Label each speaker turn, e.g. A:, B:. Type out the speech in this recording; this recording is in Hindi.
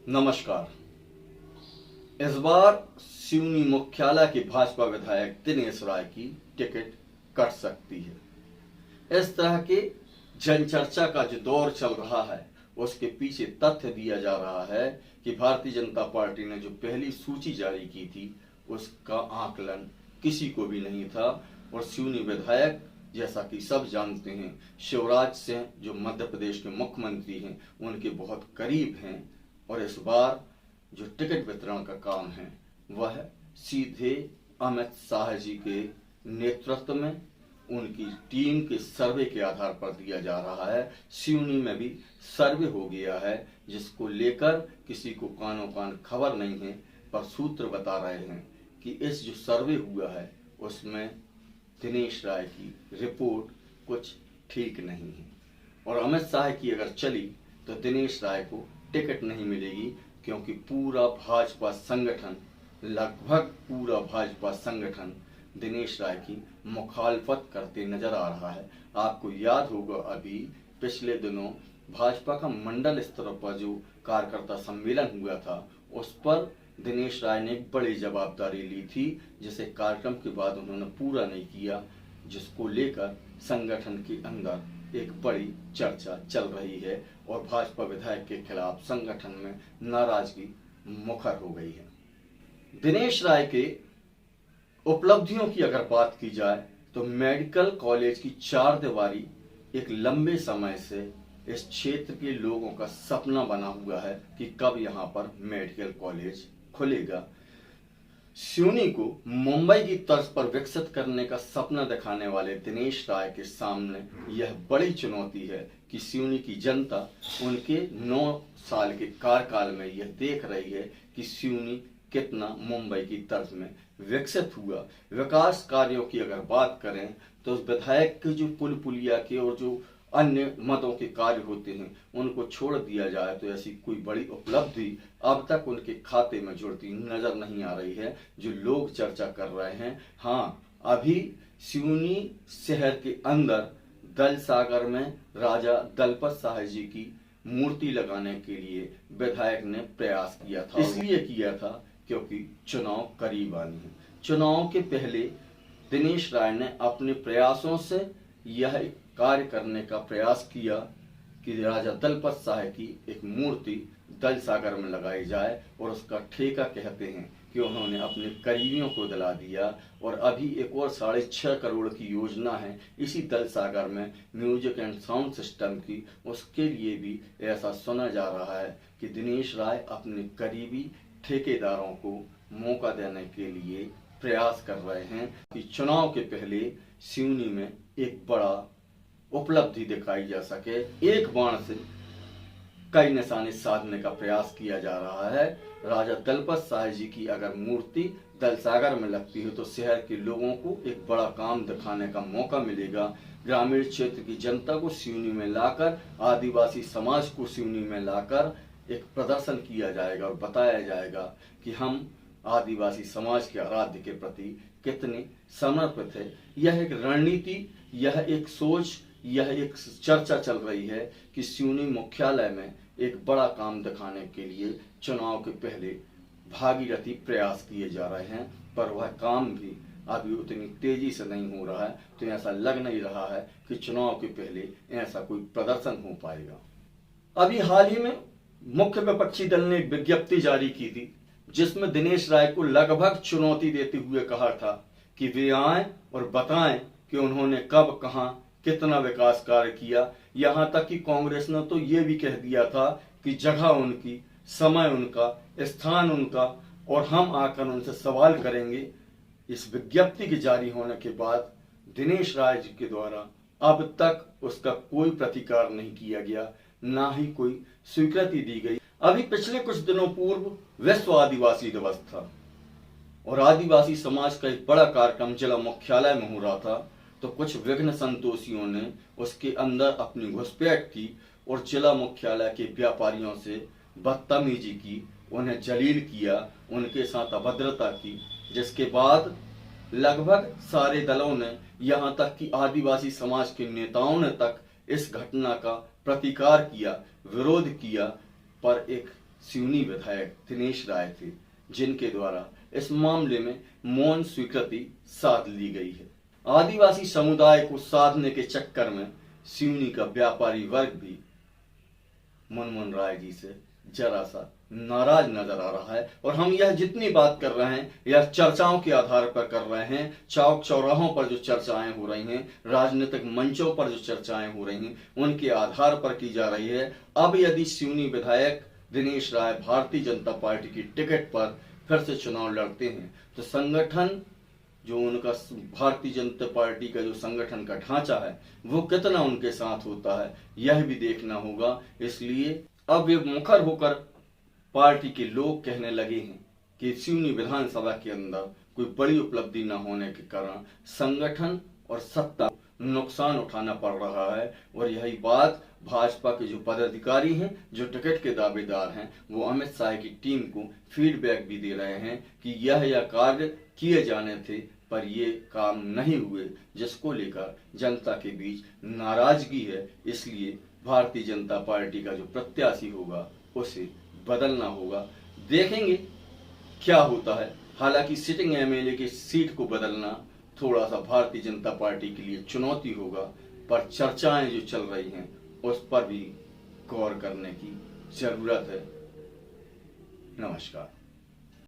A: नमस्कार। इस बार सिवनी मुख्यालय के भाजपा विधायक दिनेश राय की टिकट कट सकती है। इस तरह के जनचर्चा का जो दौर चल रहा है उसके पीछे तथ्य दिया जा रहा है कि भारतीय जनता पार्टी ने जो पहली सूची जारी की थी उसका आकलन किसी को भी नहीं था और सिवनी विधायक, जैसा कि सब जानते हैं, शिवराज सिंह जो मध्य प्रदेश के मुख्यमंत्री हैं उनके बहुत करीब हैं और इस बार जो टिकट वितरण का काम है वह सीधे अमित शाह जी के नेतृत्व में उनकी टीम के सर्वे के आधार पर दिया जा रहा है। सिवनी में भी सर्वे हो गया है जिसको लेकर किसी को कानो कान खबर नहीं है, पर सूत्र बता रहे हैं कि इस जो सर्वे हुआ है उसमें दिनेश राय की रिपोर्ट कुछ ठीक नहीं है और अमित शाह की अगर चली तो दिनेश राय को टिकट नहीं मिलेगी, क्योंकि पूरा भाजपा संगठन, लगभग पूरा भाजपा संगठन दिनेश राय की मुखालफत करते नजर आ रहा है। आपको याद होगा अभी पिछले दिनों भाजपा का मंडल स्तर पर जो कार्यकर्ता सम्मेलन हुआ था उस पर दिनेश राय ने एक बड़ी जवाबदारी ली थी जिसे कार्यक्रम के बाद उन्होंने पूरा नहीं किया, जिसको लेकर संगठन के अंदर एक बड़ी चर्चा चल रही है और भाजपा विधायक के खिलाफ संगठन में नाराजगी मुखर हो गई है। दिनेश राय के उपलब्धियों की अगर बात की जाए तो मेडिकल कॉलेज की चार दीवारी एक लंबे समय से इस क्षेत्र के लोगों का सपना बना हुआ है कि कब यहां पर मेडिकल कॉलेज खुलेगा। सिवनी को मुंबई की तर्ज पर विकसित करने का सपना दिखाने वाले दिनेश राय के सामने यह बड़ी चुनौती है कि सिवनी की जनता उनके 9 साल के कार्यकाल में यह देख रही है कि सिवनी कितना मुंबई की तर्ज में विकसित हुआ। विकास कार्यों की अगर बात करें तो उस विधायक के जो पुल पुलिया के और जो अन्य मदों के कार्य होते हैं उनको छोड़ दिया जाए तो ऐसी कोई बड़ी उपलब्धि अब तक उनके खाते में जुड़ती नजर नहीं आ रही है जो लोग चर्चा कर रहे हैं। हाँ, अभी सिवनी शहर के अंदर दल सागर में राजा दलपत शाह जी की मूर्ति लगाने के लिए विधायक ने प्रयास किया था। इसलिए किया था क्योंकि चुनाव करीब आनी है। चुनाव के पहले दिनेश राय ने अपने प्रयासों से यह कार्य करने का प्रयास किया कि राजा दलपत शाह की एक मूर्ति दल सागर में लगाई जाए और उसका ठेका कहते हैं कि उन्होंने अपने करीबियों को दिला दिया और अभी एक और 6.5 करोड़ की योजना है इसी दल सागर में म्यूजिक एंड साउंड सिस्टम की। उसके लिए भी ऐसा सुना जा रहा है कि दिनेश राय अपने करीबी ठेकेदारों को मौका देने के लिए प्रयास कर रहे हैं कि चुनाव के पहले सिवनी में एक बड़ा उपलब्धि दिखाई जा सके। एक बाण से कई निशाने साधने का प्रयास किया जा रहा है। राजा दलपत शाह जी की अगर मूर्ति दल सागर में लगती है तो शहर के लोगों को एक बड़ा काम दिखाने का मौका मिलेगा। ग्रामीण क्षेत्र की जनता को सिवनी में लाकर, आदिवासी समाज को सिवनी में लाकर एक प्रदर्शन किया जाएगा और बताया जाएगा कि हम आदिवासी समाज के आराध्य के प्रति कितने समर्पित है। यह एक रणनीति, यह एक सोच, यह एक चर्चा चल रही है कि सिवनी मुख्यालय में एक बड़ा काम दिखाने के लिए चुनाव के पहले भागीरथी प्रयास किए जा रहे हैं, पर वह काम भी अभी उतनी तेजी से नहीं हो रहा है। तो ऐसा लग नहीं रहा है कि चुनाव के पहले ऐसा कोई प्रदर्शन हो पाएगा। अभी हाल ही में मुख्य विपक्षी दल ने एक विज्ञप्ति जारी की थी जिसमें दिनेश राय को लगभग चुनौती देते हुए कहा था कि वे आएं और बताएं कि उन्होंने कब, कहां, कितना विकास कार्य किया। यहां तक कि कांग्रेस ने तो ये भी कह दिया था कि जगह उनकी, समय उनका, स्थान उनका और हम आकर उनसे सवाल करेंगे। इस विज्ञप्ति के जारी होने के बाद दिनेश राय जी के द्वारा अब तक उसका कोई प्रतिकार नहीं किया गया, ना ही कोई स्वीकृति दी गई। अभी पिछले कुछ दिनों पूर्व विश्व आदिवासी दिवस था और आदिवासी समाज का एक बड़ा कार्यक्रम जिला मुख्यालय में हो रहा था, तो कुछ विघ्न संतोषियों ने उसके अंदर अपनी घुसपैठ की और जिला मुख्यालय के व्यापारियों से बदतमीजी की, उन्हें जलील किया, उनके साथ अभद्रता की, जिसके बाद लगभग सारे दलों ने, यहां तक कि आदिवासी समाज के नेताओं ने तक इस घटना का प्रतिकार किया, विरोध किया, पर एक सिवनी विधायक दिनेश राय थे, जिनके द्वारा इस मामले में मौन स्वीकृति साध ली गई है। आदिवासी समुदाय को साधने के चक्कर में सिवनी का व्यापारी वर्ग भी मनमोहन राय जी से जरा सा नाराज नजर आ रहा है। और हम यह जितनी बात कर रहे हैं यह चर्चाओं के आधार पर कर रहे हैं। चौक चौराहों पर जो चर्चाएं हो रही हैं, राजनीतिक मंचों पर जो चर्चाएं हो रही हैं, उनके आधार पर की जा रही है। अब यदि सिवनी विधायक दिनेश राय भारतीय जनता पार्टी की टिकट पर फिर से चुनाव लड़ते हैं तो संगठन जो उनका भारतीय जनता पार्टी का जो संगठन का ढांचा है वो कितना उनके साथ होता है यह भी देखना होगा। इसलिए अब ये मुखर होकर पार्टी के लोग कहने लगे हैं कि सिवनी विधानसभा के अंदर कोई बड़ी उपलब्धि न होने के कारण संगठन और सत्ता नुकसान उठाना पड़ रहा है। और यही बात भाजपा के जो पदाधिकारी हैं, जो टिकट के दावेदार हैं, वो अमित शाह की टीम को फीडबैक भी दे रहे हैं कि यह कार्य किए जाने थे पर ये काम नहीं हुए, जिसको लेकर जनता के बीच नाराजगी है। इसलिए भारतीय जनता पार्टी का जो प्रत्याशी होगा उसे बदलना होगा। देखेंगे क्या होता है। हालांकि सिटिंग एमएलए की सीट को बदलना थोड़ा सा भारतीय जनता पार्टी के लिए चुनौती होगा, पर चर्चाएं जो चल रही हैं उस पर भी गौर करने की जरूरत है। नमस्कार।